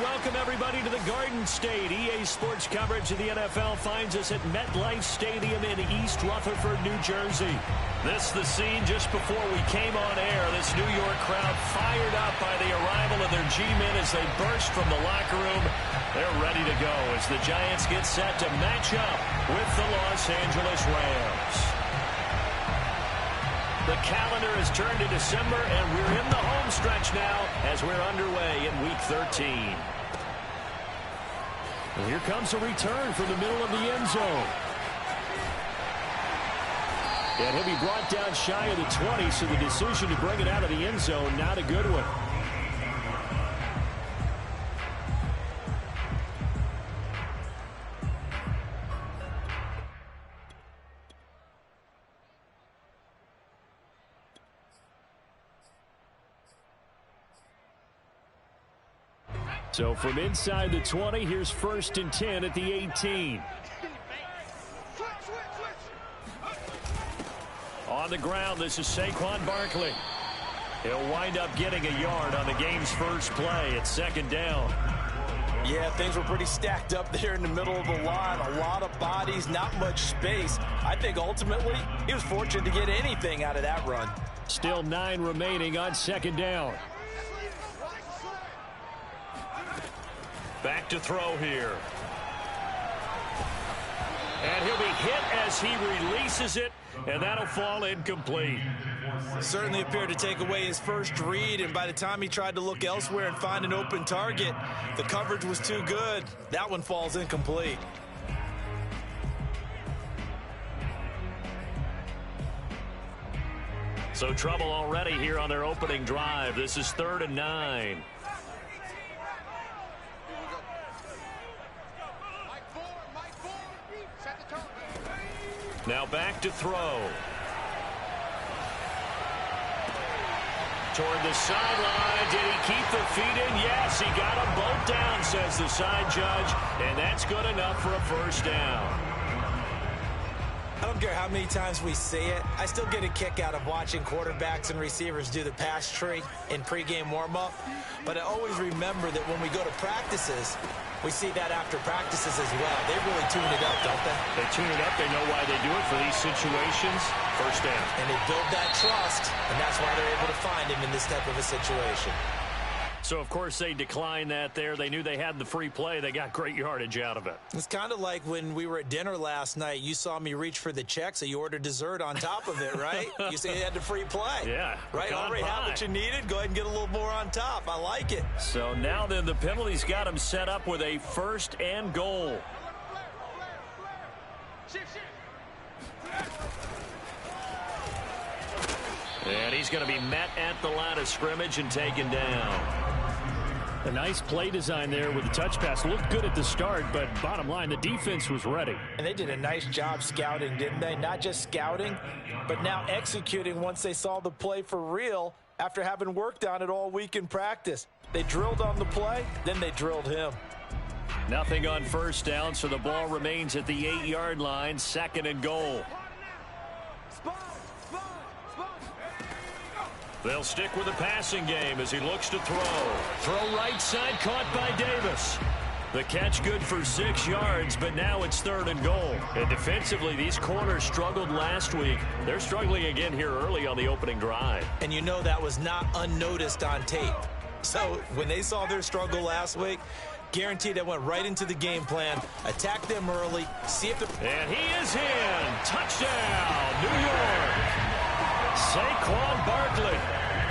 welcome everybody to the Garden State. EA Sports coverage of the NFL finds us at MetLife Stadium in East Rutherford, New Jersey. This the scene just before we came on air. This New York crowd fired up by the arrival of their G-men as they burst from the locker room. They're ready to go as the Giants get set to match up with the Los Angeles Rams. The calendar has turned to December, and we're in the home stretch now as we're underway in Week 13. And here comes a return from the middle of the end zone. And he'll be brought down shy of the 20, so the decision to bring it out of the end zone, not a good one. So from inside the 20, here's 1st and 10 at the 18. On the ground, this is Saquon Barkley. He'll wind up getting a yard on the game's first play at 2nd down. Yeah, things were pretty stacked up there in the middle of the line. A lot of bodies, not much space. I think ultimately he was fortunate to get anything out of that run. Still 9 remaining on 2nd down. Back to throw here. And he'll be hit as he releases it, and that'll fall incomplete. Certainly appeared to take away his first read, and by the time he tried to look elsewhere and find an open target, the coverage was too good. That one falls incomplete. So trouble already here on their opening drive. This is 3rd and 9. Now back to throw. Toward the sideline. Did he keep the feet in? Yes, he got them both down, says the side judge. And that's good enough for a 1st down. I don't care how many times we see it. I still get a kick out of watching quarterbacks and receivers do the pass tree in pregame warm-up. But I always remember that when we go to practices, we see that after practices as well. They really tune it up, don't they? They tune it up. They know why they do it for these situations. 1st down. And they build that trust, and that's why they're able to find him in this type of a situation. So, of course, they declined that there. They knew they had the free play. They got great yardage out of it. It's kind of like when we were at dinner last night. You saw me reach for the check, so you ordered dessert on top of it, right? You said you had the free play. Yeah. Right? Already had what you needed. Go ahead and get a little more on top. I like it. So now then the penalty's got him set up with a 1st and goal. And he's going to be met at the line of scrimmage and taken down. A nice play design there with the touch pass. Looked good at the start, but bottom line, the defense was ready. And they did a nice job scouting, didn't they? Not just scouting, but now executing once they saw the play for real after having worked on it all week in practice. They drilled on the play, then they drilled him. Nothing on 1st down, so the ball remains at the 8-yard line, 2nd and goal. They'll stick with the passing game as he looks to throw. Throw right side, caught by Davis. The catch good for 6 yards, but now it's 3rd and goal. And defensively, these corners struggled last week. They're struggling again here early on the opening drive. And you know that was not unnoticed on tape. So when they saw their struggle last week, guaranteed they went right into the game plan, attack them early, see if the... And he is in. Touchdown, New York. Saquon Barkley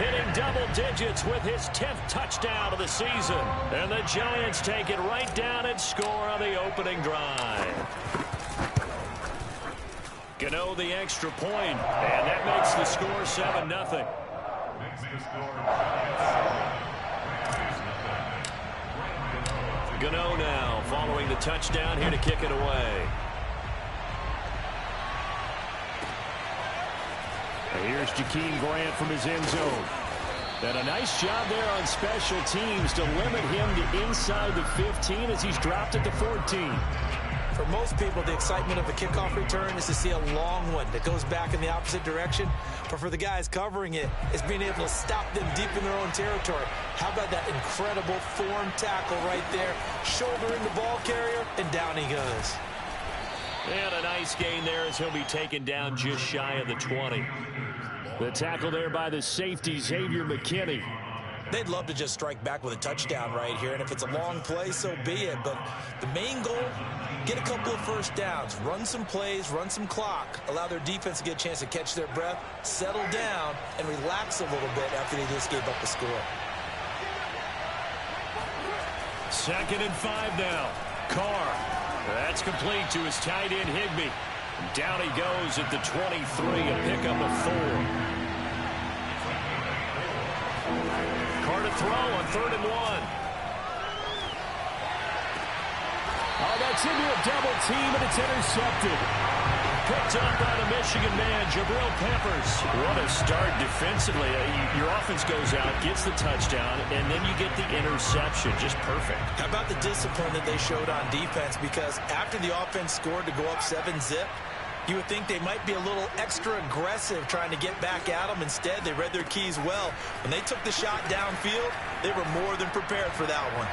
hitting double digits with his 10th touchdown of the season. And the Giants take it right down and score on the opening drive. Gano the extra point, and that makes the score 7-0. Gano now following the touchdown here to kick it away. And here's Jakeem Grant from his end zone. And a nice job there on special teams to limit him to inside the 15 as he's dropped at the 14. For most people, the excitement of a kickoff return is to see a long one that goes back in the opposite direction. But for the guys covering it, it's being able to stop them deep in their own territory. How about that incredible form tackle right there? Shoulder in the ball carrier, and down he goes. And a nice gain there as he'll be taken down just shy of the 20. The tackle there by the safety, Xavier McKinney. They'd love to just strike back with a touchdown right here, and if it's a long play, so be it. But the main goal, get a couple of first downs, run some plays, run some clock, allow their defense to get a chance to catch their breath, settle down, and relax a little bit after they just gave up the score. 2nd and 5 now. Carr. That's complete to his tight end, Higbee. Down he goes at the 23, a pickup of 4. Carr to throw on 3rd and 1. Oh, that's into a double team, and it's intercepted. Picked up by the Michigan man, Jabril Peppers. What a start defensively. Your offense goes out, gets the touchdown, and then you get the interception. Just perfect. How about the discipline that they showed on defense? Because after the offense scored to go up 7-zip, you would think they might be a little extra aggressive trying to get back at them. Instead, they read their keys well. When they took the shot downfield, they were more than prepared for that one.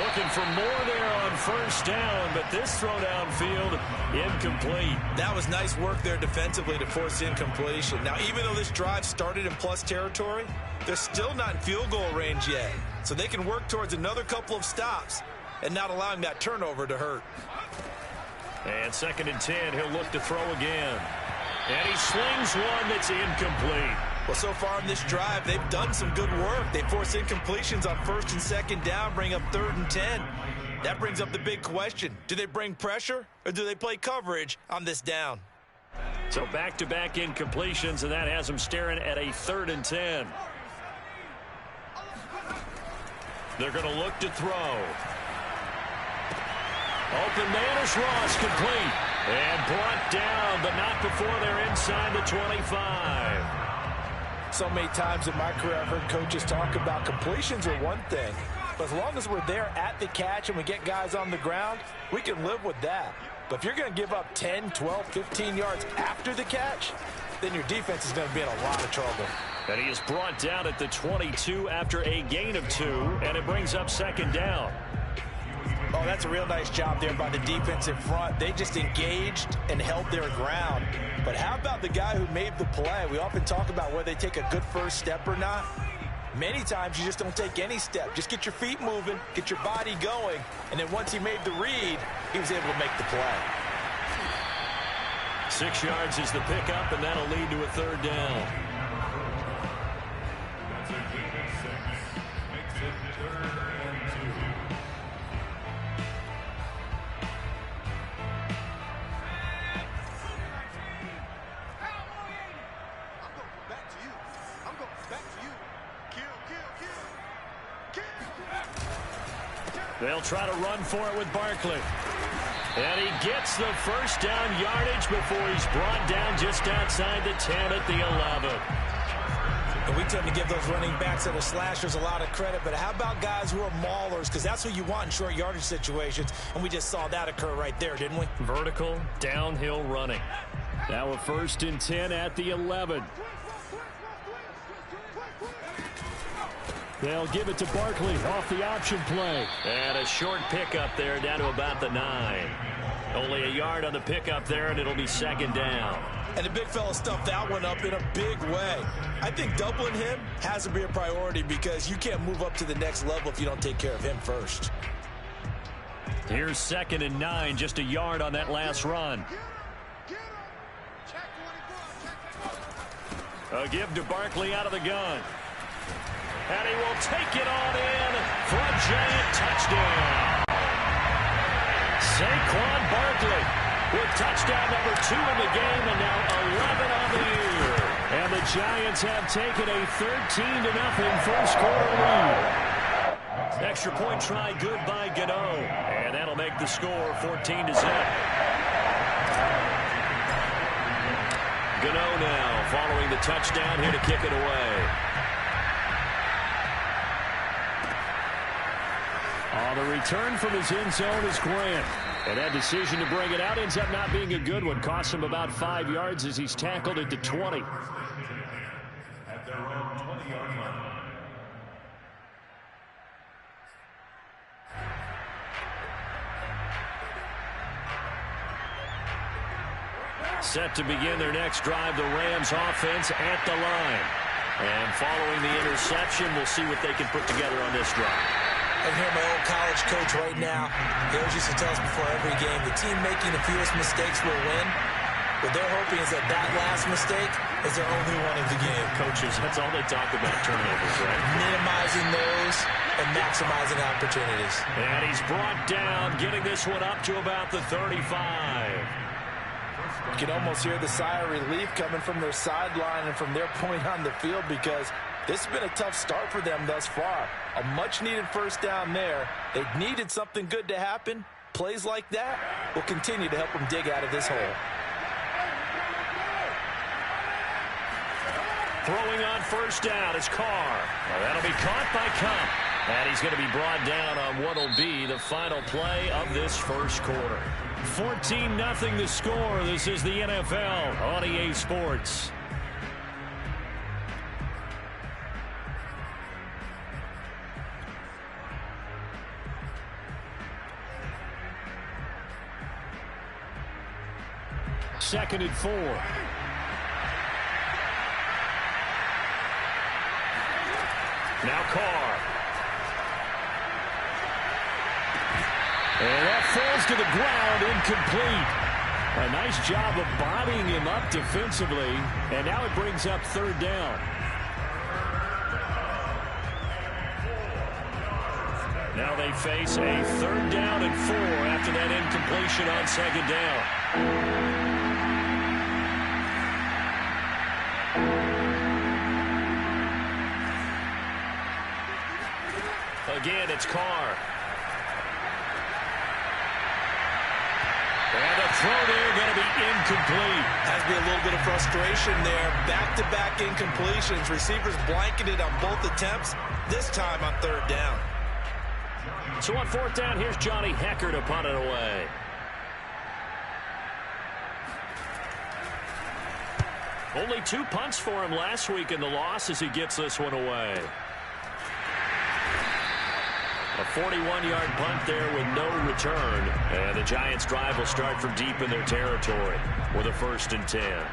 Looking for more there on 1st down, but this throw downfield, incomplete. That was nice work there defensively to force incompletion. Now, even though this drive started in plus territory, they're still not in field goal range yet. So they can work towards another couple of stops and not allowing that turnover to hurt. And 2nd and 10, he'll look to throw again. And he slings one that's incomplete. Well, so far in this drive, they've done some good work. They force incompletions on 1st and 2nd down, bring up 3rd and 10. That brings up the big question. Do they bring pressure or do they play coverage on this down? So back-to-back incompletions, and that has them staring at a 3rd and 10. They're going to look to throw. Open man is Ross, complete. And brought down, but not before they're inside the 25. So many times in my career, I've heard coaches talk about completions are one thing. But as long as we're there at the catch and we get guys on the ground, we can live with that. But if you're going to give up 10, 12, 15 yards after the catch, then your defense is going to be in a lot of trouble. And he is brought down at the 22 after a gain of 2, and it brings up 2nd down. Oh, that's a real nice job there by the defensive front. They just engaged and held their ground. But how about the guy who made the play? We often talk about whether they take a good first step or not. Many times you just don't take any step. Just get your feet moving, get your body going, and then once he made the read, he was able to make the play. 6 yards is the pickup, and that'll lead to a 3rd down. They'll try to run for it with Barkley. And he gets the 1st down yardage before he's brought down just outside the 10 at the 11. And we tend to give those running backs that are slashers a lot of credit, but how about guys who are maulers? Because that's what you want in short yardage situations, and we just saw that occur right there, didn't we? Vertical, downhill running. Now a 1st and 10 at the 11. They'll give it to Barkley off the option play. And a short pickup there down to about the 9. Only a yard on the pickup there, and it'll be 2nd down. And the big fella stuffed that one up in a big way. I think doubling him has to be a priority because you can't move up to the next level if you don't take care of him first. Here's 2nd and 9, just a yard on that last run. A give to Barkley out of the gun. And he will take it on in for a giant touchdown. Saquon Barkley with touchdown number 2 in the game and now 11 on the year. And the Giants have taken a 13-0 first quarter lead. Extra point try good by Gano. And that'll make the score 14-0. Gano now following the touchdown here to kick it away. The return from his end zone is Grant. And that decision to bring it out ends up not being a good one. Costs him about 5 yards as he's tackled at the 20. At their own 20-yard line. Set to begin their next drive, the Rams offense at the line. And following the interception, we'll see what they can put together on this drive. I hear my old college coach right now. He always used to tell us before every game, the team making the fewest mistakes will win. What they're hoping is that that last mistake is their only one of the game. Coaches, that's all they talk about, turnovers, right? Minimizing those and maximizing opportunities. And he's brought down, getting this one up to about the 35. You can almost hear the sigh of relief coming from their sideline and from their point on the field, because this has been a tough start for them thus far. A much-needed first down there. They needed something good to happen. Plays like that will continue to help them dig out of this hole. Throwing on first down is Carr. Well, that'll be caught by Kupp. And he's going to be brought down on what will be the final play of this first quarter. 14-0 the score. This is the NFL on EA Sports. Second and 4. Now Carr. And that falls to the ground, incomplete. A nice job of bodying him up defensively. And now it brings up third down. Now they face a third down and 4 after that incompletion on second down. Again, it's Carr. And the throw there going to be incomplete. Has to be a little bit of frustration there. Back-to-back incompletions. Receivers blanketed on both attempts. This time on third down. So on fourth down, here's Johnny Hekker to punt it away. Only 2 punts for him last week in the loss as he gets this one away. A 41-yard punt there with no return. And the Giants' drive will start from deep in their territory with a 1st and 10.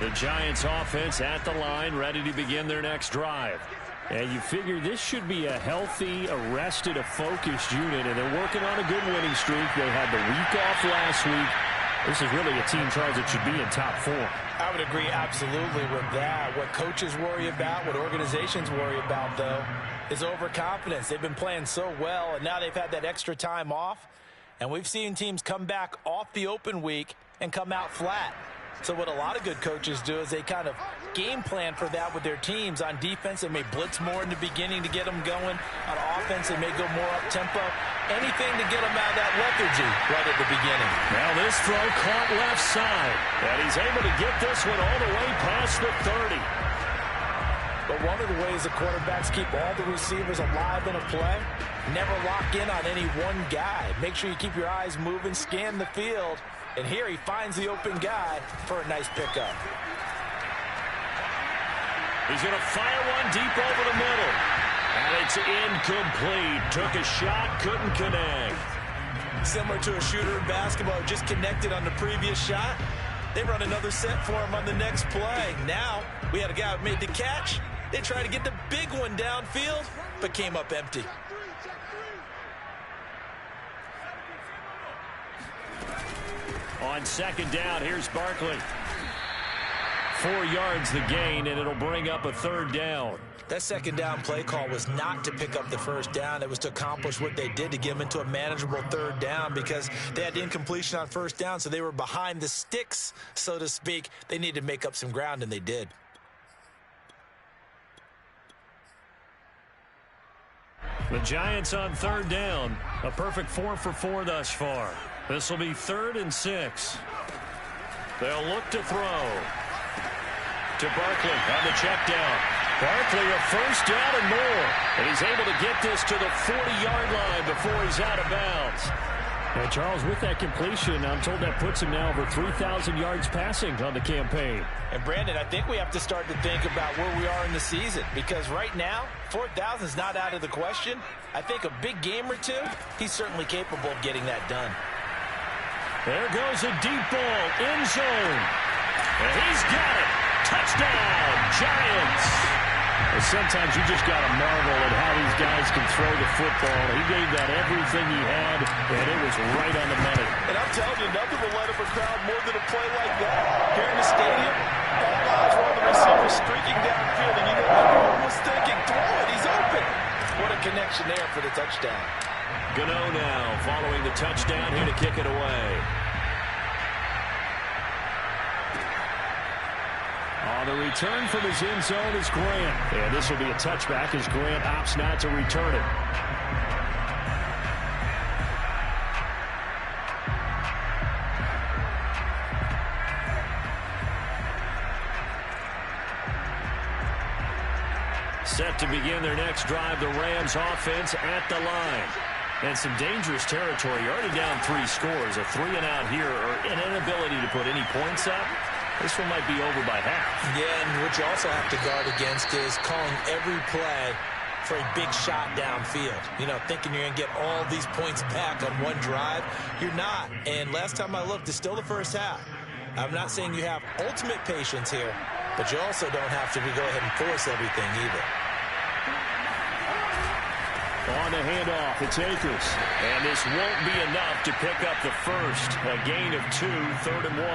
The Giants' offense at the line, ready to begin their next drive. And you figure this should be a healthy, arrested, a focused unit, and they're working on a good winning streak. They had the week off last week. This is really a team, Charles, that should be in top form. I would agree absolutely with that. What coaches worry about, what organizations worry about, though, is overconfidence. They've been playing so well, and now they've had that extra time off. And we've seen teams come back off the open week and come out flat. So what a lot of good coaches do is they kind of game plan for that with their teams. On defense, they may blitz more in the beginning to get them going. On offense, they may go more up-tempo. Anything to get them out of that lethargy right at the beginning. Now this throw caught left side. And he's able to get this one all the way past the 30. But one of the ways the quarterbacks keep all the receivers alive in a play, never lock in on any one guy. Make sure you keep your eyes moving, scan the field. And here he finds the open guy for a nice pickup. He's going to fire one deep over the middle. And it's incomplete. Took a shot, couldn't connect. Similar to a shooter in basketball who just connected on the previous shot. They run another set for him on the next play. Now, we had a guy who made the catch. They tried to get the big one downfield, but came up empty. On second down, here's Barkley. 4 yards the gain, and it'll bring up a third down. That second down play call was not to pick up the first down. It was to accomplish what they did, to get them into a manageable third down, because they had incompletion on first down, so they were behind the sticks, so to speak. They needed to make up some ground, and they did. The Giants on third down. A perfect 4 for 4 thus far. This will be 3rd and 6. They'll look to throw. To Barkley on the check down. Barkley a first down and more. And he's able to get this to the 40-yard line before he's out of bounds. And Charles, with that completion, I'm told that puts him now over 3,000 yards passing on the campaign. And Brandon, I think we have to start to think about where we are in the season, because right now, 4,000 is not out of the question. I think a big game or two, he's certainly capable of getting that done. There goes a deep ball, end zone. And he's got it. Touchdown, Giants. Sometimes you just got to marvel at how these guys can throw the football. He gave that everything he had, and it was right on the money. And I'm telling you, nothing will light up a crowd more than a play like that. Here in the stadium, all eyes were on the receiver streaking downfield, and you know everyone was thinking, throw it, he's open. What a connection there for the touchdown. Gano now following the touchdown here to kick it away. On the return from his end zone is Grant. And this will be a touchback as Grant opts not to return it. Set to begin their next drive, the Rams offense at the line. And some dangerous territory. You're already down 3 scores. A 3-and-out here, or an inability to put any points up. This one might be over by half. Yeah, and what you also have to guard against is calling every play for a big shot downfield. You know, thinking you're going to get all these points back on one drive. You're not. And last time I looked, it's still the first half. I'm not saying you have ultimate patience here, but you also don't have to go ahead and force everything either. On the handoff, it's Akers. And this won't be enough to pick up the first. A gain of 2, 3rd and 1.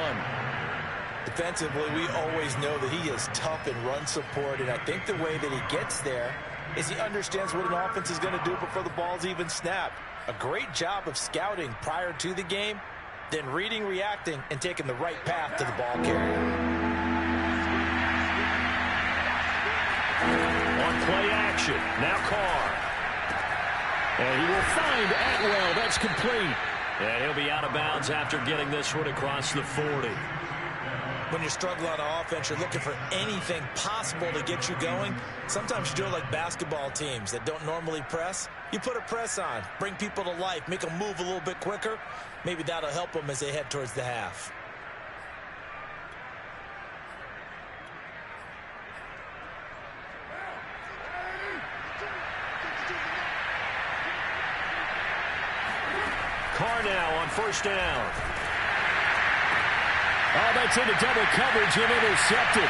Defensively, we always know that he is tough in run support, and I think the way that he gets there is he understands what an offense is going to do before the ball's even snapped. A great job of scouting prior to the game, then reading, reacting, and taking the right path to the ball carrier. On play action, now Carr. And he will find Atwell. That's complete. And he'll be out of bounds after getting this one across the 40. When you're struggling on offense, you're looking for anything possible to get you going. Sometimes you do it like basketball teams that don't normally press. You put a press on, bring people to life, make them move a little bit quicker. Maybe that'll help them as they head towards the half. Carr now on first down. Oh, that's into double coverage and intercepted.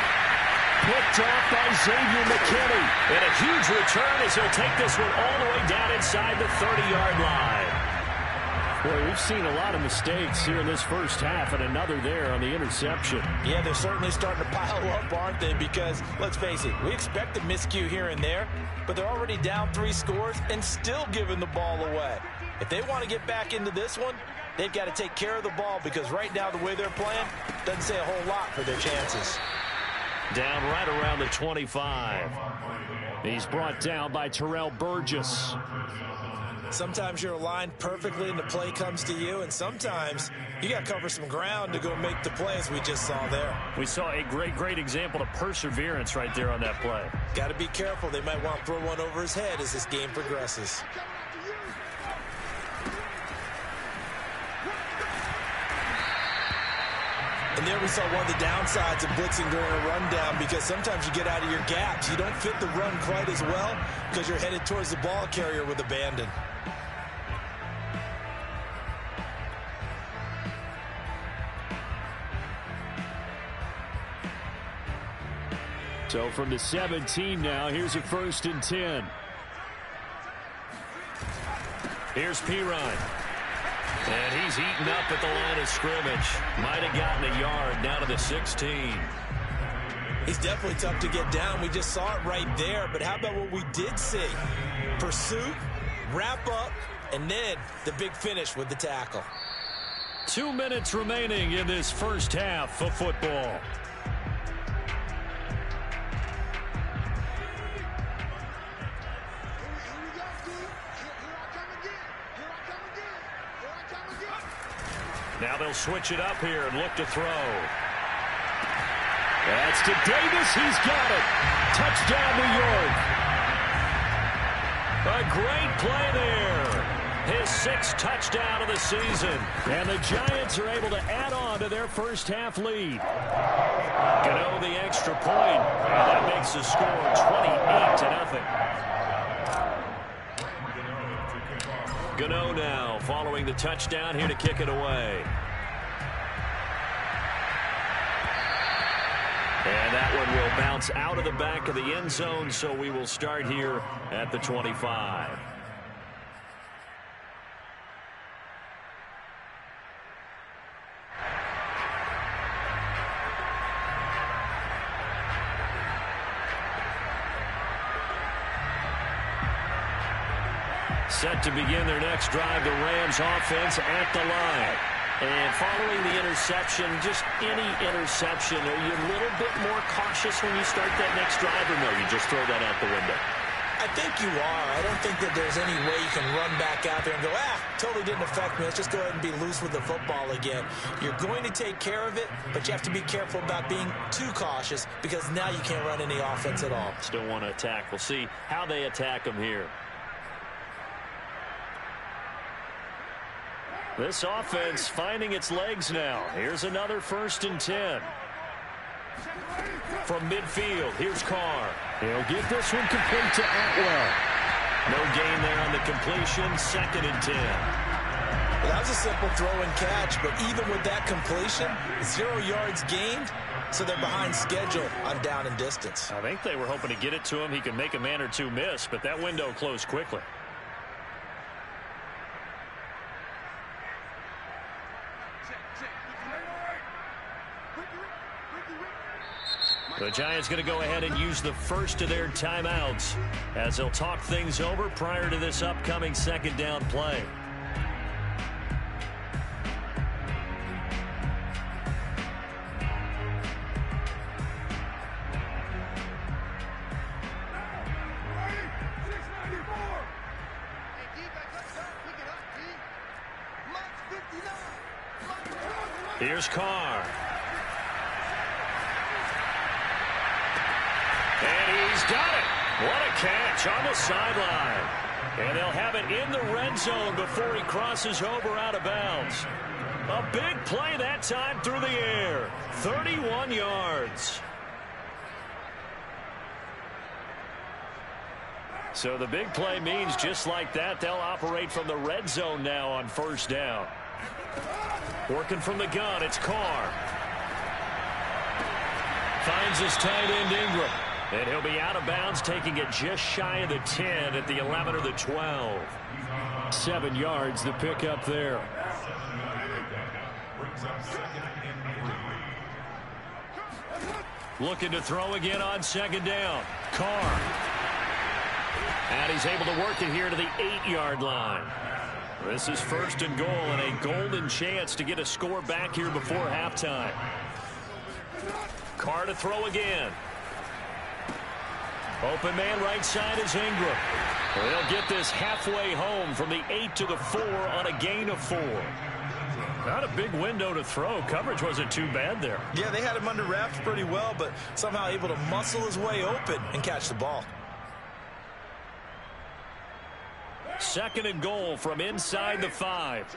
Picked off by Xavier McKinney. And a huge return as he'll take this one all the way down inside the 30-yard line. Boy, we've seen a lot of mistakes here in this first half, and another there on the interception. Yeah, they're certainly starting to pile up, aren't they? Because, let's face it, we expect a miscue here and there, but they're already down 3 scores and still giving the ball away. If they want to get back into this one, they've got to take care of the ball, because right now the way they're playing doesn't say a whole lot for their chances. Down right around the 25. He's brought down by Terrell Burgess. Sometimes you're aligned perfectly and the play comes to you, and sometimes you got to cover some ground to go make the play, as we just saw there. We saw a great example of perseverance right there on that play. Got to be careful. They might want to throw one over his head as this game progresses. And there we saw one of the downsides of blitzing during a rundown, because sometimes you get out of your gaps. You don't fit the run quite as well because you're headed towards the ball carrier with abandon. So from the 17 now, here's a 1st and 10. Here's Pirine. And he's eaten up at the line of scrimmage. Might have gotten a yard down to the 16. He's definitely tough to get down. We just saw it right there. But how about what we did see? Pursuit, wrap up, and then the big finish with the tackle. 2 minutes remaining in this first half of football. Now they'll switch it up here and look to throw. That's to Davis. He's got it. Touchdown, New York. A great play there. His 6th touchdown of the season. And the Giants are able to add on to their first half lead. Gano the extra point. And that makes the score 28-0. Gano now following the touchdown here to kick it away. And that one will bounce out of the back of the end zone, so we will start here at the 25. Set to begin their next drive, the Rams offense at the line. And following the interception, just any interception, are you a little bit more cautious when you start that next drive, or no, you just throw that out the window? I think you are. I don't think that there's any way you can run back out there and go, totally didn't affect me. Let's just go ahead and be loose with the football again. You're going to take care of it, but you have to be careful about being too cautious because now you can't run any offense at all. Still want to attack. We'll see how they attack them here. This offense finding its legs now. Here's another 1st and 10. From midfield, here's Carr. He'll get this one complete to Atwell. No gain there on the completion. 2nd and 10. Well, that was a simple throw and catch, but even with that completion, 0 yards gained, so they're behind schedule on down and distance. I think they were hoping to get it to him. He could make a man or two miss, but that window closed quickly. The Giants going to go ahead and use the first of their timeouts as they'll talk things over prior to this upcoming 2nd down play. Here's Carr. And he's got it. What a catch on the sideline. And they'll have it in the red zone before he crosses over out of bounds. A big play that time through the air. 31 yards. So the big play means just like that, they'll operate from the red zone now on 1st down. Working from the gun, it's Carr. Finds his tight end Ingram. And he'll be out of bounds, taking it just shy of the 10 at the 11 or the 12. 7 yards, the pickup there. Looking to throw again on 2nd down. Carr. And he's able to work it here to the 8-yard line. This is 1st and goal and a golden chance to get a score back here before halftime. Carr to throw again. Open man right side is Ingram. They'll get this halfway home from the 8 to the 4 on a gain of 4. Not a big window to throw. Coverage wasn't too bad there. Yeah, they had him under wraps pretty well, but somehow able to muscle his way open and catch the ball. 2nd and goal from inside the 5.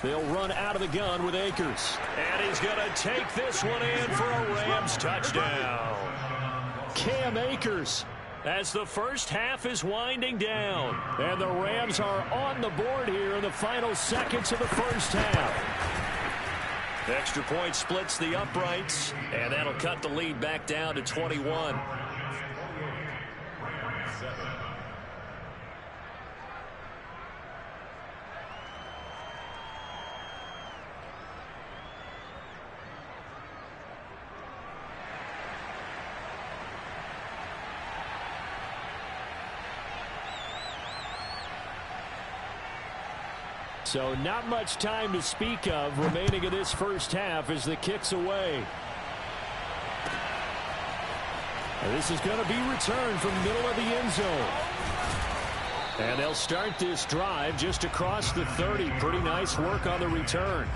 They'll run out of the gun with Akers. And he's going to take this one in for a Rams touchdown. Cam Akers as the first half is winding down. And the Rams are on the board here in the final seconds of the first half. Extra point splits the uprights, and that'll cut the lead back down to 21. So not much time to speak of remaining in this first half as the kick's away. And this is going to be returned from the middle of the end zone. And they'll start this drive just across the 30. Pretty nice work on the return.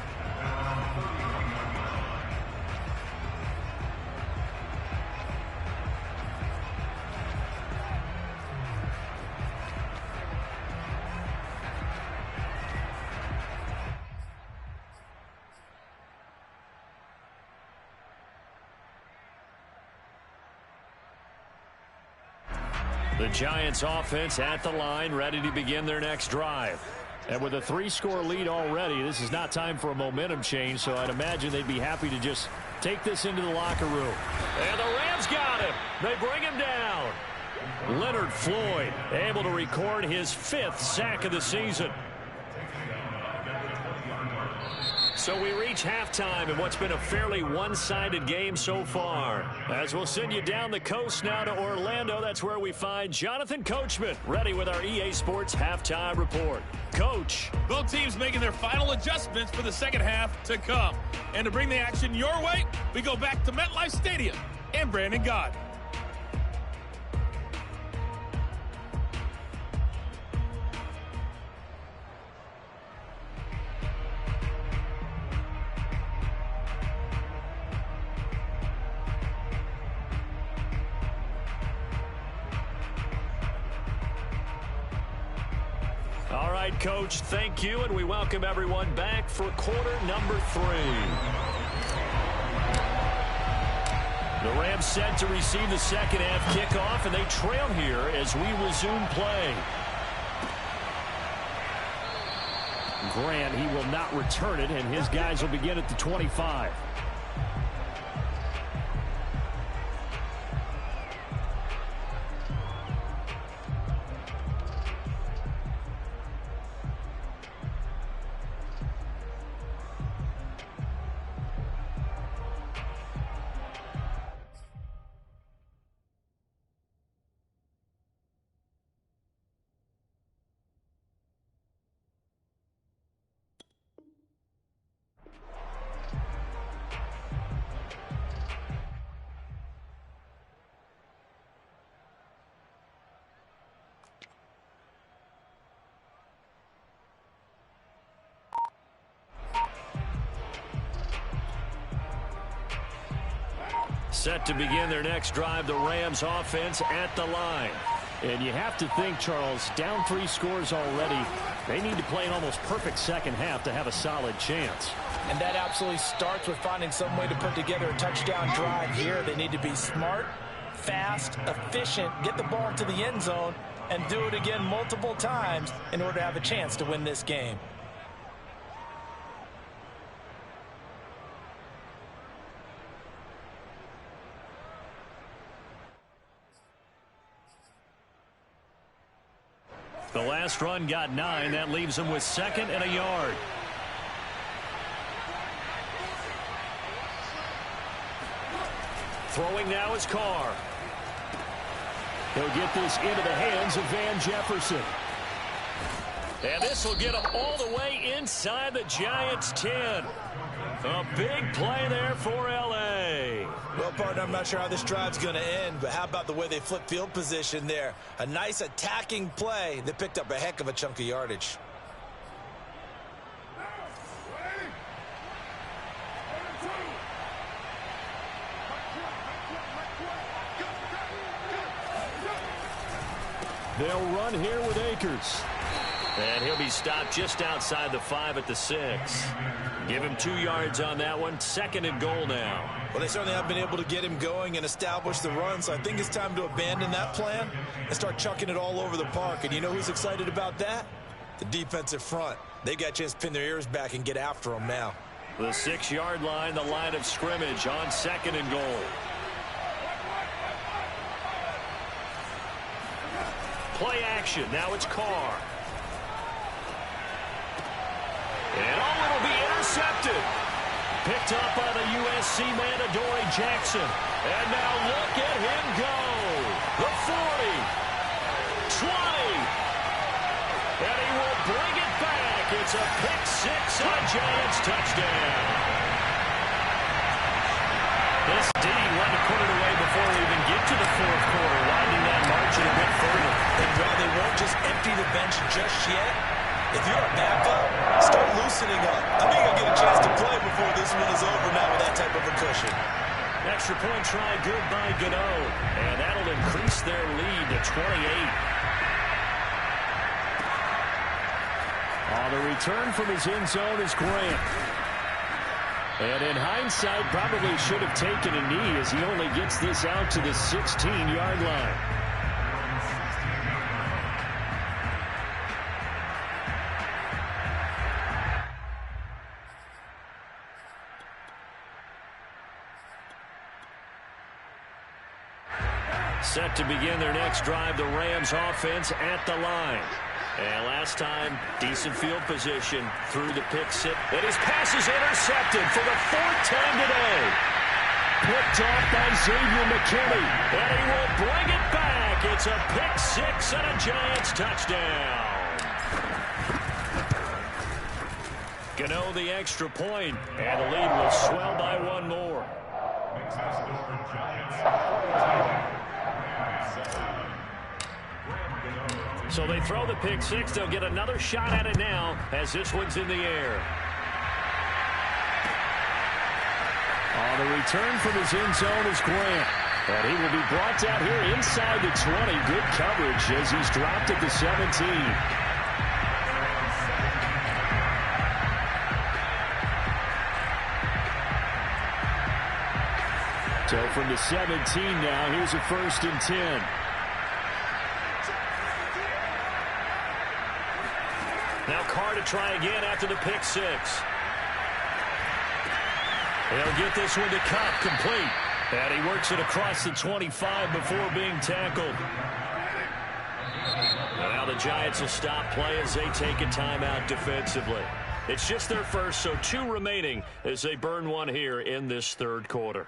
The Giants offense at the line, ready to begin their next drive. And with a 3-score lead already, this is not time for a momentum change, so I'd imagine they'd be happy to just take this into the locker room. And the Rams got him. They bring him down. Leonard Floyd able to record his 5th sack of the season. So we reach halftime in what's been a fairly one-sided game so far. As we'll send you down the coast now to Orlando, that's where we find Jonathan Coachman, ready with our EA Sports Halftime Report. Coach. Both teams making their final adjustments for the second half to come. And to bring the action your way, we go back to MetLife Stadium and Brandon Gaudin. All right, Coach, thank you, and we welcome everyone back for quarter number 3. The Rams set to receive the second half kickoff, and they trail here as we resume play. Grant, he will not return it, and his guys will begin at the 25. Set to begin their next drive, the Rams offense at the line. And you have to think, Charles, down 3 scores already. They need to play an almost perfect second half to have a solid chance. And that absolutely starts with finding some way to put together a touchdown drive here. They need to be smart, fast, efficient, get the ball to the end zone, and do it again multiple times in order to have a chance to win this game. The last run got 9. That leaves them with 2nd and a yard. Throwing now is Carr. He'll get this into the hands of Van Jefferson. And this will get him all the way inside the Giants' 10. A big play there for L.A. Well, partner, I'm not sure how this drive's going to end, but how about the way they flip field position there? A nice attacking play that picked up a heck of a chunk of yardage. They'll run here with Akers. And he'll be stopped just outside the 5 at the 6. Give him 2 yards on that one. 2nd and goal now. Well, they certainly have been able to get him going and establish the run, so I think it's time to abandon that plan and start chucking it all over the park. And you know who's excited about that? The defensive front. They got a chance to pin their ears back and get after them now. The 6-yard line, the line of scrimmage on 2nd and goal. Play action. Now it's Carr. And oh, it'll be intercepted. Picked up by the USC man, Adoree Jackson. And now look at him go. The 40. 20. And he will bring it back. It's a pick 6 on Giants touchdown. This D wanted to put it away before we even get to the 4th quarter, winding that margin a bit further. And while they won't just empty the bench just yet, if you're a backup, start loosening up. I think I'll get a chance to play before this one is over now with that type of a cushion. Extra point try good by Gano. And that'll increase their lead to 28. The return from his end zone is Grant. And in hindsight, probably should have taken a knee as he only gets this out to the 16-yard line. Set to begin their next drive, the Rams offense at the line. And last time, decent field position through the pick six. And his pass is intercepted for the fourth time today. Picked off by Xavier McKinney. And he will bring it back. It's a pick six and a Giants touchdown. Gano the extra point, and the lead will swell by one more. So they throw the pick six. They'll get another shot at it now as this one's in the air. The return from his end zone is Grant. And he will be brought down here inside the 20. Good coverage as he's dropped at the 17. So from the 17 now, here's a 1st and 10. Now Carr to try again after the pick six. They'll get this one to Kupp, complete. And he works it across the 25 before being tackled. And now the Giants will stop play as they take a timeout defensively. It's just their first, so 2 remaining as they burn one here in this third quarter.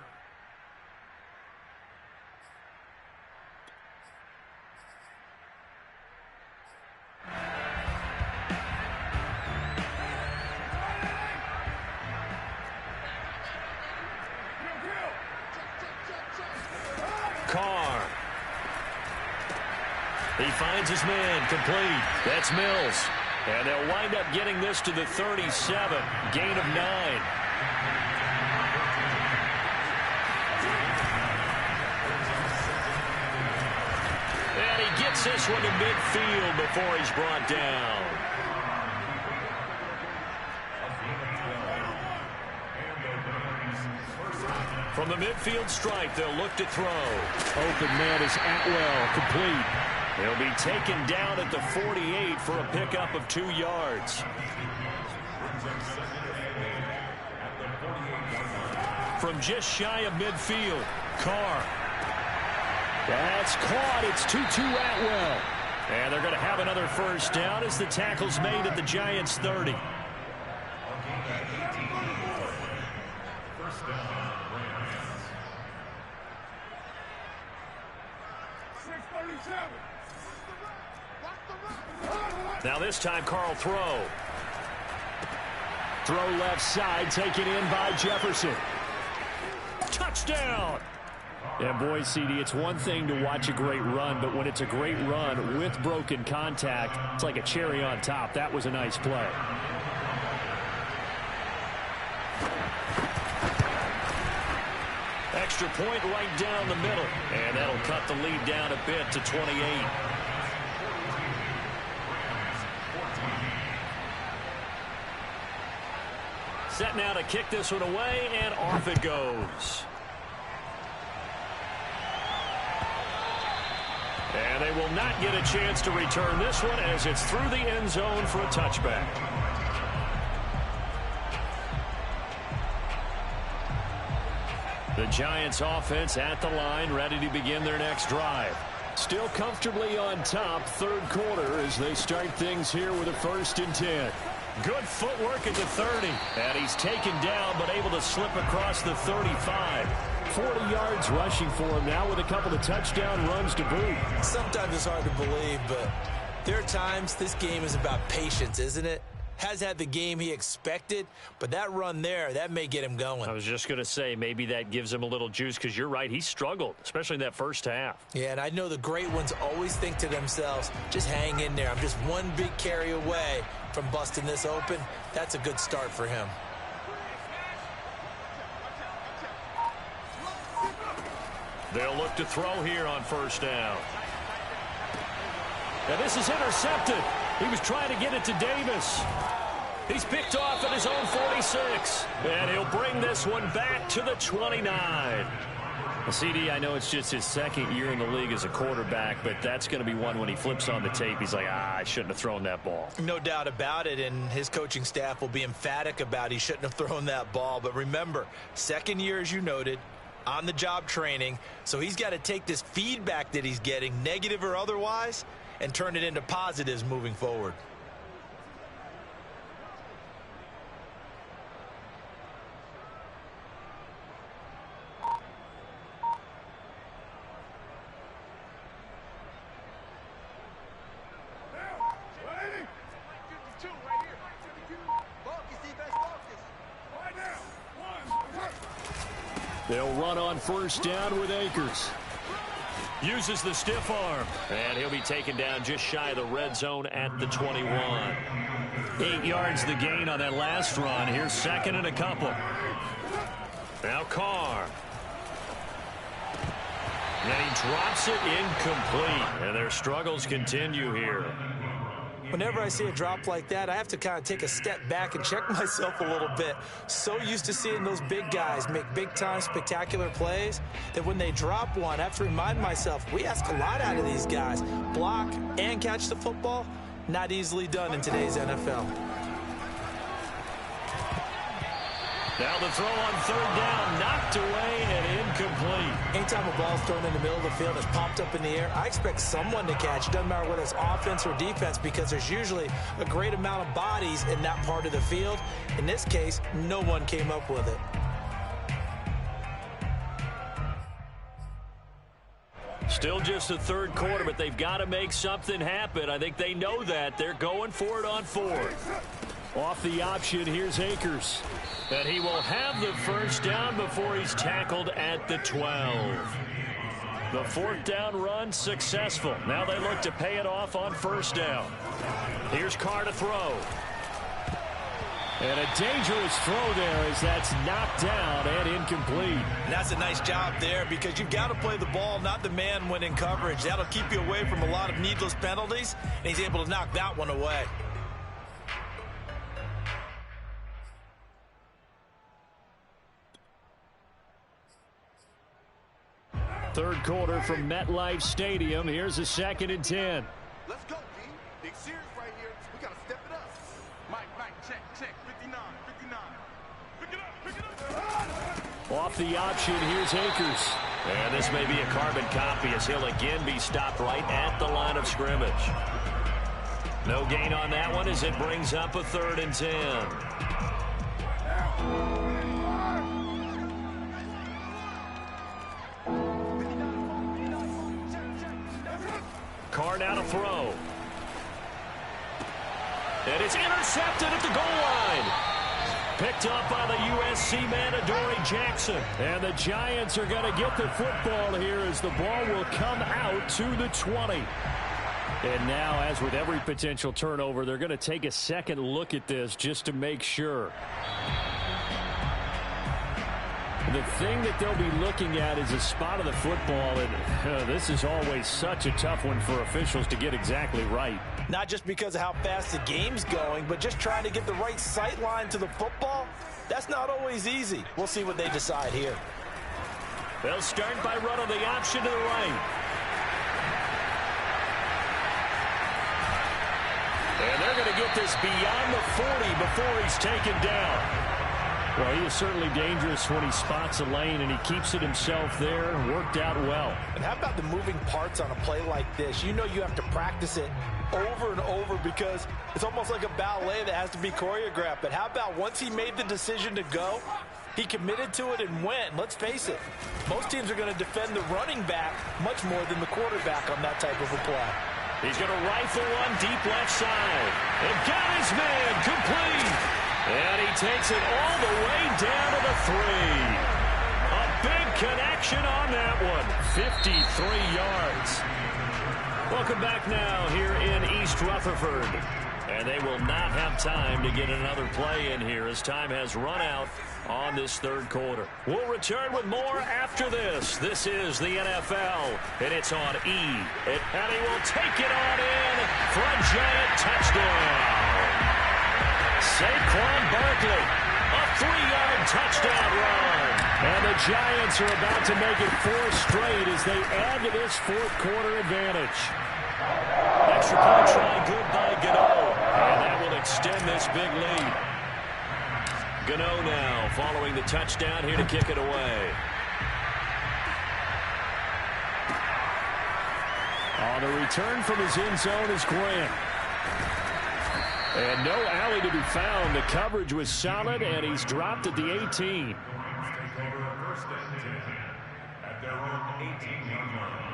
Carr. He finds his man, complete. That's Mills. And they'll wind up getting this to the 37. Gain of 9. And he gets this one to midfield before he's brought down. From the midfield stripe, they'll look to throw. Open man is Atwell, complete. He'll be taken down at the 48 for a pickup of 2 yards. From just shy of midfield, Carr. That's caught. It's 2-2 Atwell. And they're going to have another first down as the tackle's made at the Giants' 30. Now this time, Carl throw. Throw left side, taken in by Jefferson. Touchdown! And boy, CD, it's one thing to watch a great run, but when it's a great run with broken contact, it's like a cherry on top. That was a nice play. Extra point right down the middle. And that'll cut the lead down a bit to 28. Set now to kick this one away, and off it goes. And they will not get a chance to return this one as it's through the end zone for a touchback. The Giants offense at the line, ready to begin their next drive. Still comfortably on top, third quarter as they start things here with a 1st and 10. Good footwork at the 30. And he's taken down but able to slip across the 35. 40 yards rushing for him now with a couple of touchdown runs to boot. Sometimes it's hard to believe, but there are times this game is about patience, isn't it? has had the game he expected, but that run there, that may get him going. I was just going to say, maybe that gives him a little juice, because you're right, he struggled, especially in that first half. Yeah, and I know the great ones always think to themselves, just hang in there. I'm just one big carry away from busting this open. That's a good start for him. They'll look to throw here on first down. And this is intercepted. He was trying to get it to Davis. He's picked off at his own 46. And he'll bring this one back to the 29. CD, I know it's just his second year in the league as a quarterback, but that's going to be one when he flips on the tape, he's like, I shouldn't have thrown that ball. No doubt about it, and his coaching staff will be emphatic about he shouldn't have thrown that ball. But remember, second year, as you noted, on-the-job training, so he's got to take this feedback that he's getting, negative or otherwise, and turn it into positives moving forward. They'll run on first down with Akers. Uses the stiff arm. And he'll be taken down just shy of the red zone at the 21. 8 yards the gain on that last run. Here's second and a couple. Now Carr. And he drops it incomplete. And their struggles continue here. Whenever I see a drop like that, I have to kind of take a step back and check myself a little bit. So used to seeing those big guys make big-time spectacular plays that when they drop one, I have to remind myself, we ask a lot out of these guys. Block and catch the football, not easily done in today's NFL. Now the throw on third down, knocked away and incomplete. Anytime a ball's thrown in the middle of the field, it's popped up in the air, I expect someone to catch. It doesn't matter whether it's offense or defense, because there's usually a great amount of bodies in that part of the field. In this case, no one came up with it. Still just the third quarter, but they've got to make something happen. I think they know that. They're going for it on fourth. Off the option, here's Akers. And he will have the first down before he's tackled at the 12. The fourth down run successful. Now they look to pay it off on first down. Here's Carr to throw. And a dangerous throw there as that's knocked down and incomplete. And that's a nice job there, because you've got to play the ball, not the man when in coverage. That'll keep you away from a lot of needless penalties, and he's able to knock that one away. Third quarter from MetLife Stadium. Here's a 2nd and 10. Let's go, D. Big series right here. We got to step it up. Mike, check. 59. Pick it up. Off the option, here's Akers. And this may be a carbon copy, as he'll again be stopped right at the line of scrimmage. No gain on that one as it brings up a 3rd and 10. Carr now to throw. And it's intercepted at the goal line. Picked up by the USC man, Adoree Jackson. And the Giants are going to get the football here as the ball will come out to the 20. And now, as with every potential turnover, they're going to take a second look at this just to make sure. The thing that they'll be looking at is a spot of the football, and this is always such a tough one for officials to get exactly right. Not just because of how fast the game's going, but just trying to get the right sight line to the football. That's not always easy. We'll see what they decide here. They'll start by running the option to the right. And they're going to get this beyond the 40 before he's taken down. Well, he is certainly dangerous when he spots a lane, and he keeps it himself there. Worked out well. And how about the moving parts on a play like this? You know you have to practice it over and over because it's almost like a ballet that has to be choreographed. But how about once he made the decision to go, he committed to it and went. Let's face it, most teams are going to defend the running back much more than the quarterback on that type of a play. He's going to rifle one deep left side. And got his man complete. And he takes it all the way down to the 3. A big connection on that one. 53 yards. Welcome back now here in East Rutherford. And they will not have time to get another play in here as time has run out on this third quarter. We'll return with more after this. This is the NFL, and it's on E. And he will take it on in for a giant touchdown. Saquon Barkley, a 3-yard touchdown run. And the Giants are about to make it 4 straight as they add to this fourth quarter advantage. Extra point try good by Gano. And that will extend this big lead. Gano now following the touchdown here to kick it away. On the return from his end zone is Grant. And no alley to be found. The coverage was solid, and he's dropped at the 18. At their own 18-yard line.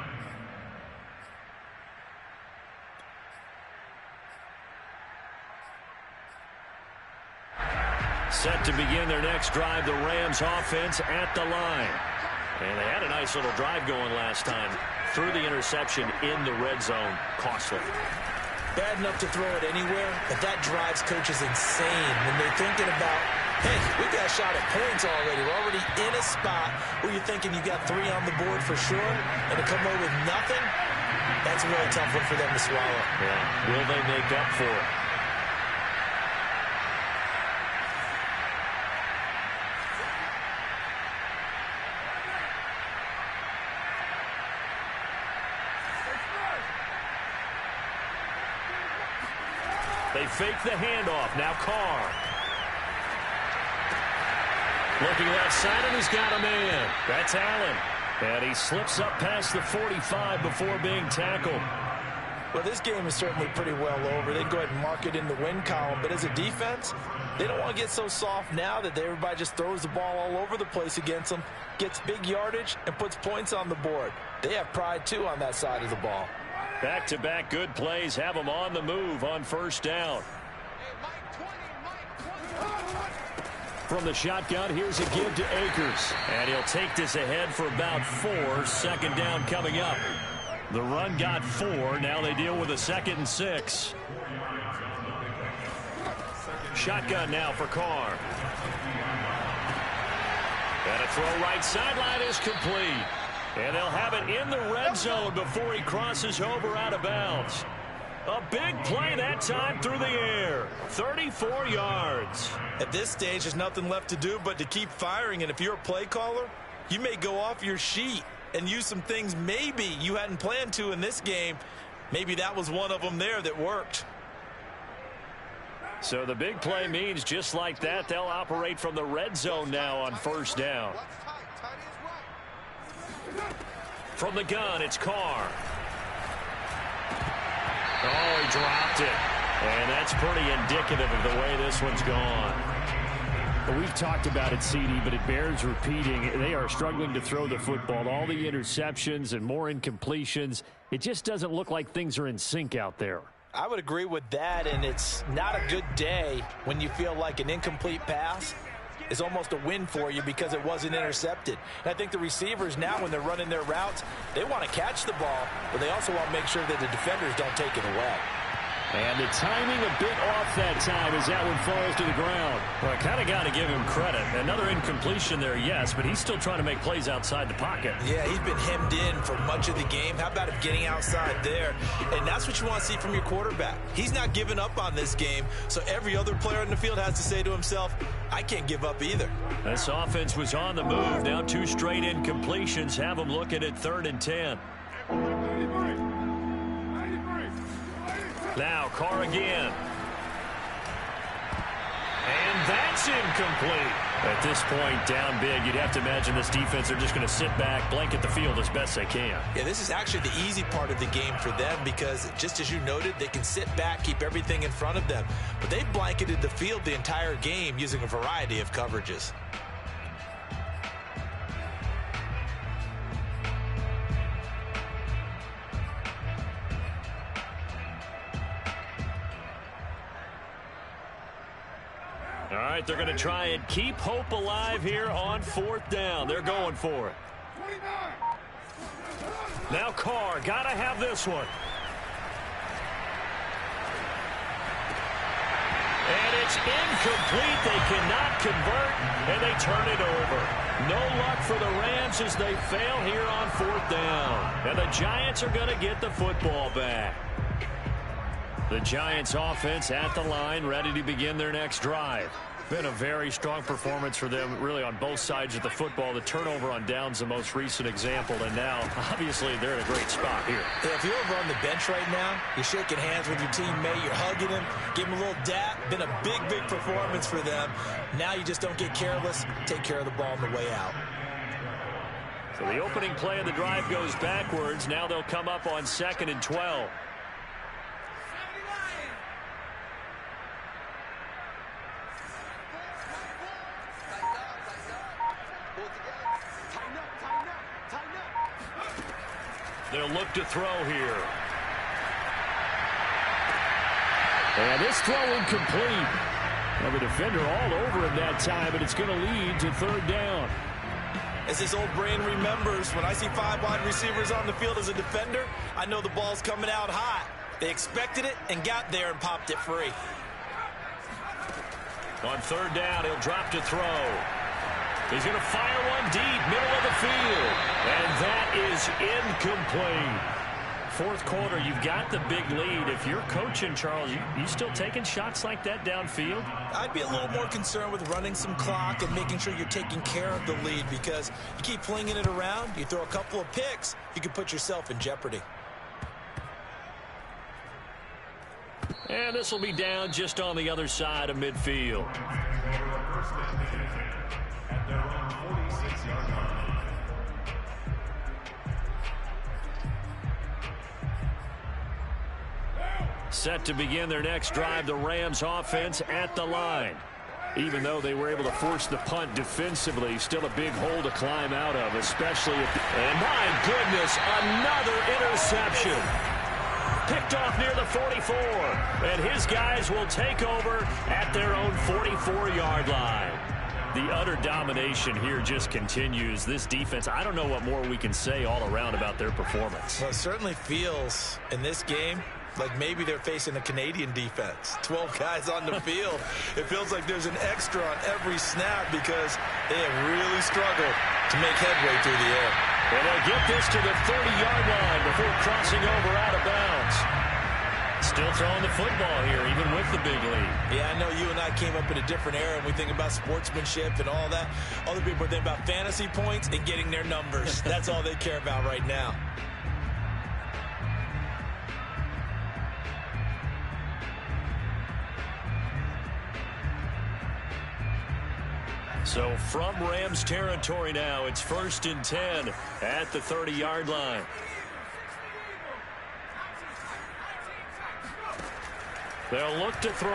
Set to begin their next drive, the Rams offense at the line. And they had a nice little drive going last time. Threw the interception in the red zone. Costly. Bad enough to throw it anywhere, but that drives coaches insane when they're thinking about, hey, we got a shot at points already. We're already in a spot where you're thinking you got 3 on the board for sure, and to come away with nothing, that's a really tough one for them to swallow. Yeah. Will they make up for it? They fake the handoff. Now Carr. Looking left side, and he's got a man. That's Allen. And he slips up past the 45 before being tackled. Well, this game is certainly pretty well over. They can go ahead and mark it in the win column. But as a defense, they don't want to get so soft now that everybody just throws the ball all over the place against them, gets big yardage, and puts points on the board. They have pride, too, on that side of the ball. Back-to-back good plays have them on the move on first down. From the shotgun, here's a give to Akers. And he'll take this ahead for about 4. Second down coming up. The run got 4. Now they deal with a 2nd and 6. Shotgun now for Carr. And a throw right sideline is complete. And they'll have it in the red zone before he crosses over out of bounds. A big play that time through the air. 34 yards. At this stage, there's nothing left to do but to keep firing. And if you're a play caller, you may go off your sheet and use some things maybe you hadn't planned to in this game. Maybe that was one of them there that worked. So the big play means just like that, they'll operate from the red zone now on first down. From the gun, it's Carr. Oh, he dropped it. And that's pretty indicative of the way this one's gone. Well, we've talked about it, CD, but it bears repeating. They are struggling to throw the football. All the interceptions and more incompletions. It just doesn't look like things are in sync out there. I would agree with that, and it's not a good day when you feel like an incomplete pass is almost a win for you because it wasn't intercepted. And I think the receivers now, when they're running their routes, they want to catch the ball, but they also want to make sure that the defenders don't take it away. And the timing a bit off that time as that one falls to the ground. Well, I kind of got to give him credit. Another incompletion there, yes, but he's still trying to make plays outside the pocket. Yeah, he's been hemmed in for much of the game. How about him getting outside there? And that's what you want to see from your quarterback. He's not giving up on this game, so every other player in the field has to say to himself, I can't give up either. This offense was on the move. Now 2 straight incompletions have them looking at 3rd and 10. Now Carr again. And that's incomplete. At this point, down big, you'd have to imagine this defense are just going to sit back, blanket the field as best they can. Yeah, this is actually the easy part of the game for them because, just as you noted, they can sit back, keep everything in front of them. But they've blanketed the field the entire game using a variety of coverages. but they're going to try and keep hope alive here on 4th down. They're going for it. Now Carr, got to have this one. And it's incomplete. They cannot convert, and they turn it over. No luck for the Rams as they fail here on 4th down. And the Giants are going to get the football back. The Giants offense at the line, ready to begin their next drive. Been a very strong performance for them, really, on both sides of the football. The turnover on downs, the most recent example, and now, obviously, they're in a great spot here. Yeah, if you're over on the bench right now, you're shaking hands with your teammate, you're hugging him, give him a little dap. Been a big, big performance for them. Now you just don't get careless. Take care of the ball on the way out. So the opening play of the drive goes backwards. Now they'll come up on 2nd and 12. They'll look to throw here. And this throw incomplete. Well, the defender all over him that time, but it's going to lead to 3rd down. As this old brain remembers, when I see 5 wide receivers on the field as a defender, I know the ball's coming out hot. They expected it and got there and popped it free. On 3rd down, he'll drop to throw. He's going to fire one deep, middle of the field. And that is incomplete. 4th quarter, you've got the big lead. If you're coaching, Charles, you still taking shots like that downfield? I'd be a little more concerned with running some clock and making sure you're taking care of the lead, because you keep flinging it around, you throw a couple of picks, you can put yourself in jeopardy. And this will be down just on the other side of midfield. Set to begin their next drive, the Rams offense at the line. Even though they were able to force the punt defensively, still a big hole to climb out of, especially if... And my goodness, another interception. Picked off near the 44. And his guys will take over at their own 44-yard line. The utter domination here just continues. This defense, I don't know what more we can say all around about their performance. Well, it certainly feels in this game like maybe they're facing a Canadian defense. 12 guys on the field. It feels like there's an extra on every snap because they have really struggled to make headway through the air. And they'll get this to the 30-yard line before crossing over out of bounds. Still throwing the football here, even with the big lead. Yeah, I know you and I came up in a different era, and we think about sportsmanship and all that. Other people are thinking about fantasy points and getting their numbers. That's all they care about right now. So from Rams territory now, it's 1st and 10 at the 30-yard line. They'll look to throw.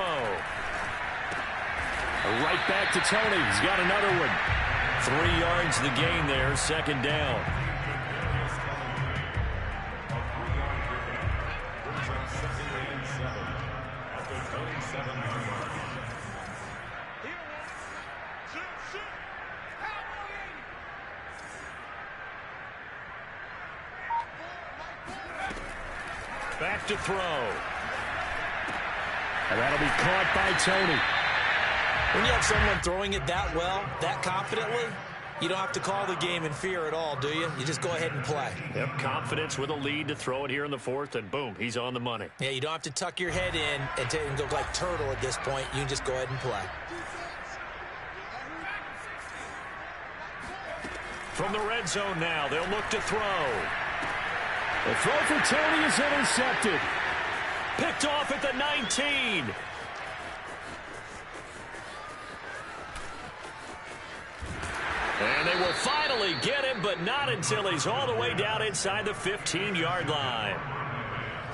Right back to Tony. He's got another one. 3 yards the gain there, 2nd down. Back to throw. And that'll be caught by Tony. When you have someone throwing it that well, that confidently, you don't have to call the game in fear at all, do you? You just go ahead and play. Yep, confidence with a lead to throw it here in the 4th, and boom, he's on the money. Yeah, you don't have to tuck your head in and go like turtle at this point. You can just go ahead and play. From the red zone now, they'll look to throw. The throw for Tony is intercepted. Picked off at the 19. And they will finally get him, but not until he's all the way down inside the 15-yard line.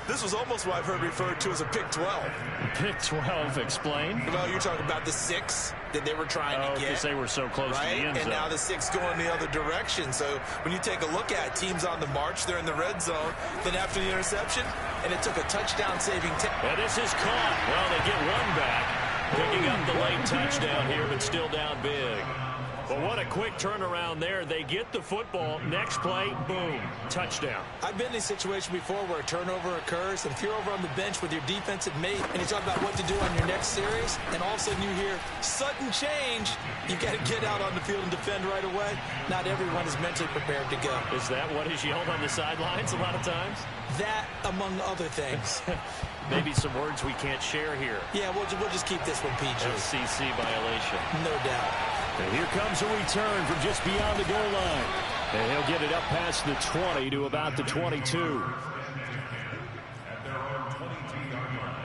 This was almost what I've heard referred to as a pick 12. Pick 12, explain. Well, you're talking about the 6 that they were trying to get. Because they were so close to the end zone. And now the 6 going the other direction. So when you take a look at teams on the march, they're in the red zone. Then after the interception, and it took a touchdown-saving. And this is caught. Well, they get one back. Picking up the late touchdown here, but still down big. But what a quick turnaround there. They get the football. Next play, boom, touchdown. I've been in a situation before where a turnover occurs, and if you're over on the bench with your defensive mate and you talk about what to do on your next series, and all of a sudden you hear sudden change, you got to get out on the field and defend right away. Not everyone is mentally prepared to go. Is that what is yelled on the sidelines a lot of times? That, among other things. Maybe some words we can't share here. Yeah, we'll just keep this one PG. FCC violation. No doubt. And here comes a return from just beyond the goal line. And he'll get it up past the 20 to about the 22. At their own 22-yard line.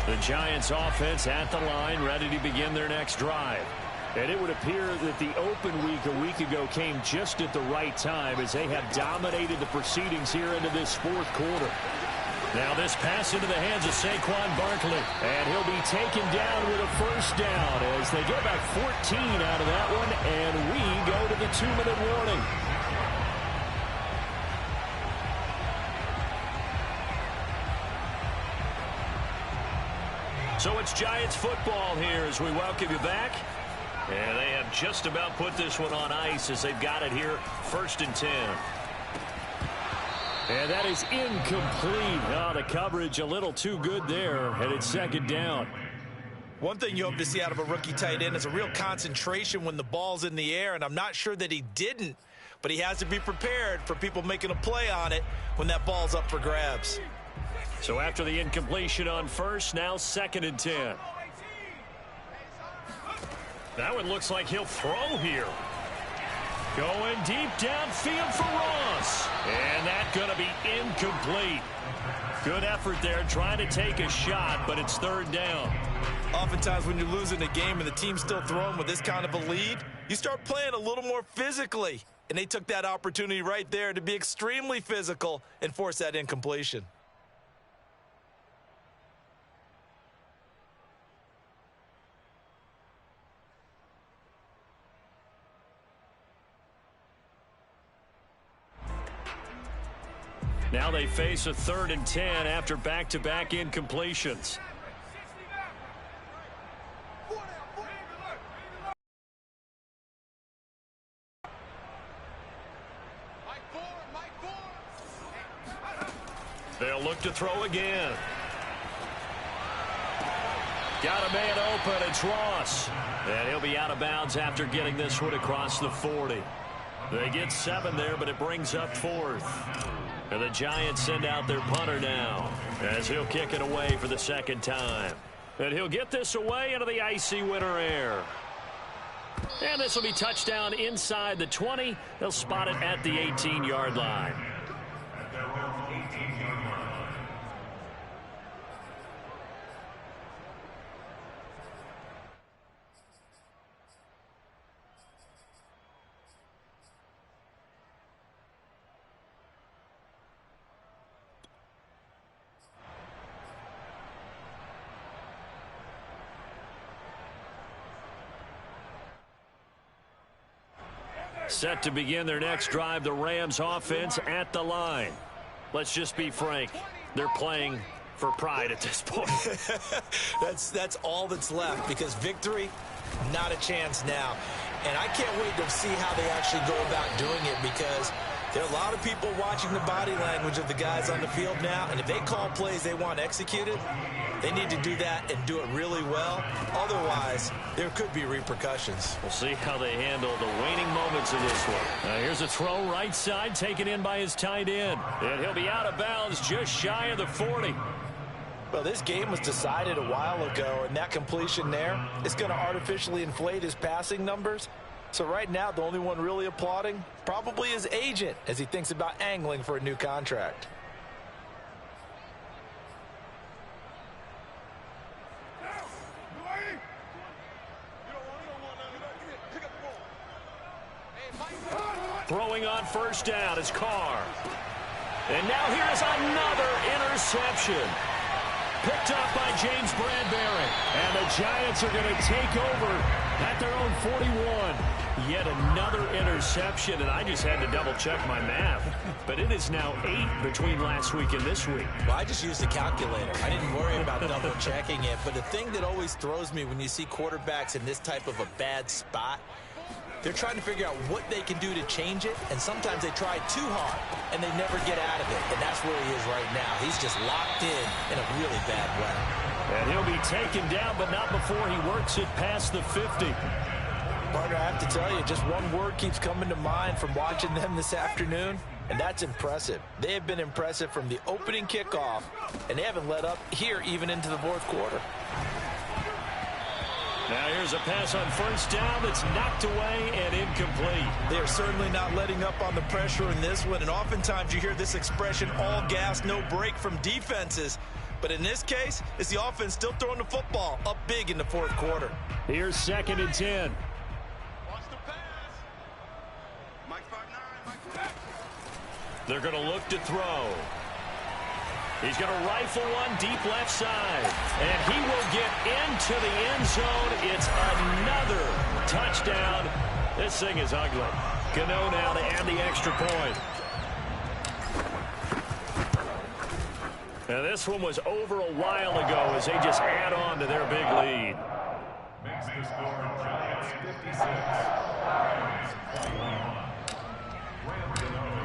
The Giants offense at the line, ready to begin their next drive. And it would appear that the open week a week ago came just at the right time as they have dominated the proceedings here into this fourth quarter. Now this pass into the hands of Saquon Barkley. And he'll be taken down with a first down as they get about 14 out of that one. And we go to the 2-minute warning. So it's Giants football here as we welcome you back. And they have just about put this one on ice as they've got it here, 1st and 10. And that is incomplete. Oh, the coverage a little too good there, and it's 2nd down. One thing you hope to see out of a rookie tight end is a real concentration when the ball's in the air, and I'm not sure that he didn't, but he has to be prepared for people making a play on it when that ball's up for grabs. So after the incompletion on first, now 2nd and 10. That one looks like he'll throw here. Going deep downfield for Ross. And that's going to be incomplete. Good effort there trying to take a shot, but it's 3rd down. Oftentimes when you're losing a game and the team's still throwing with this kind of a lead, you start playing a little more physically. And they took that opportunity right there to be extremely physical and force that incompletion. Now they face a 3rd and 10 after back-to-back incompletions. They'll look to throw again. Got a man open. It's Ross. And he'll be out of bounds after getting this one across the 40. They get 7 there, but it brings up 4th. And the Giants send out their punter now as he'll kick it away for the 2nd time. And he'll get this away into the icy winter air. And this will be touchdown inside the 20. They'll spot it at the 18-yard line. At their own 18-yard line. Set to begin their next drive, the Rams offense at the line. Let's just be frank. They're playing for pride at this point. That's all that's left, because victory, not a chance now. And I can't wait to see how they actually go about doing it, because there are a lot of people watching the body language of the guys on the field now, and if they call plays they want executed, they need to do that and do it really well. Otherwise, there could be repercussions. We'll see how they handle the waning moments of this one. Here's a throw right side, taken in by his tight end. And he'll be out of bounds just shy of the 40. Well, this game was decided a while ago, and that completion there is going to artificially inflate his passing numbers. So right now, the only one really applauding probably his agent as he thinks about angling for a new contract. Throwing on first down is Carr. And now here's another interception. Picked up by James Bradbury. And the Giants are going to take over At their own 41. Yet another interception, and I just had to double-check my math. But it is now 8 between last week and this week. Well, I just used a calculator. I didn't worry about double-checking it. But the thing that always throws me when you see quarterbacks in this type of a bad spot, they're trying to figure out what they can do to change it, and sometimes they try too hard, and they never get out of it. And that's where he is right now. He's just locked in a really bad way. And he'll be taken down, but not before he works it past the 50. Partner, I have to tell you, just one word keeps coming to mind from watching them this afternoon, and that's impressive. They have been impressive from the opening kickoff, and they haven't let up here even into the fourth quarter. Now here's a pass on first down that's knocked away and incomplete. They are certainly not letting up on the pressure in this one, and oftentimes you hear this expression, all gas, no break from defenses. But in this case, it's the offense still throwing the football up big in the fourth quarter. Here's 2nd and 10. Watch the pass. Mike 5'9", Mike 5'9". They're going to look to throw. He's going to rifle one deep left side. And he will get into the end zone. It's another touchdown. This thing is ugly. Gano now to add the extra point. Now this one was over a while ago as they just add on to their big lead. Makes the score Giants 56.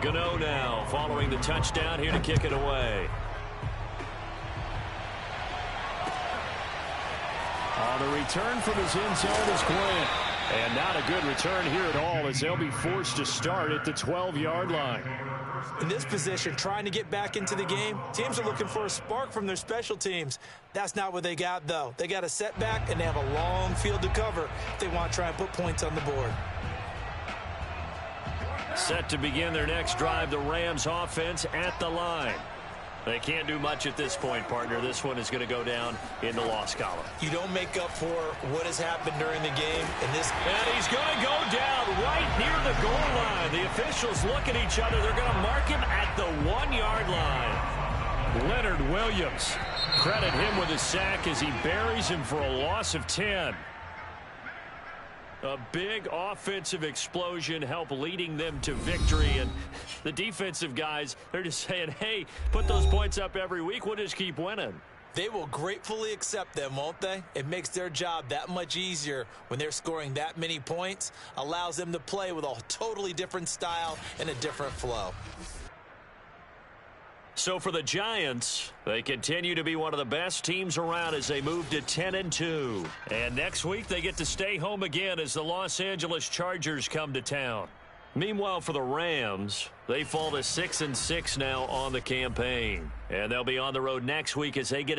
Gano now following the touchdown here to kick it away. On the return from his end zone is Glenn. And not a good return here at all as they'll be forced to start at the 12-yard line. In this position, trying to get back into the game, teams are looking for a spark from their special teams. That's not what they got, though. They got a setback, and they have a long field to cover if they want to try and put points on the board. Set to begin their next drive, the Rams offense at the line. They can't do much at this point, partner. This one is going to go down in the loss column. You don't make up for what has happened during the game. And he's going to go down right near the goal line. The officials look at each other. They're going to mark him at the 1-yard line. Leonard Williams, credit him with a sack as he buries him for a loss of 10. A big offensive explosion helped leading them to victory. And the defensive guys, they're just saying, hey, put those points up every week. We'll just keep winning. They will gratefully accept them, won't they? It makes their job that much easier when they're scoring that many points. Allows them to play with a totally different style and a different flow. So for the Giants, they continue to be one of the best teams around as they move to 10-2. And next week they get to stay home again as the Los Angeles Chargers come to town. Meanwhile, for the Rams, they fall to 6-6 now on the campaign. And they'll be on the road next week as they get a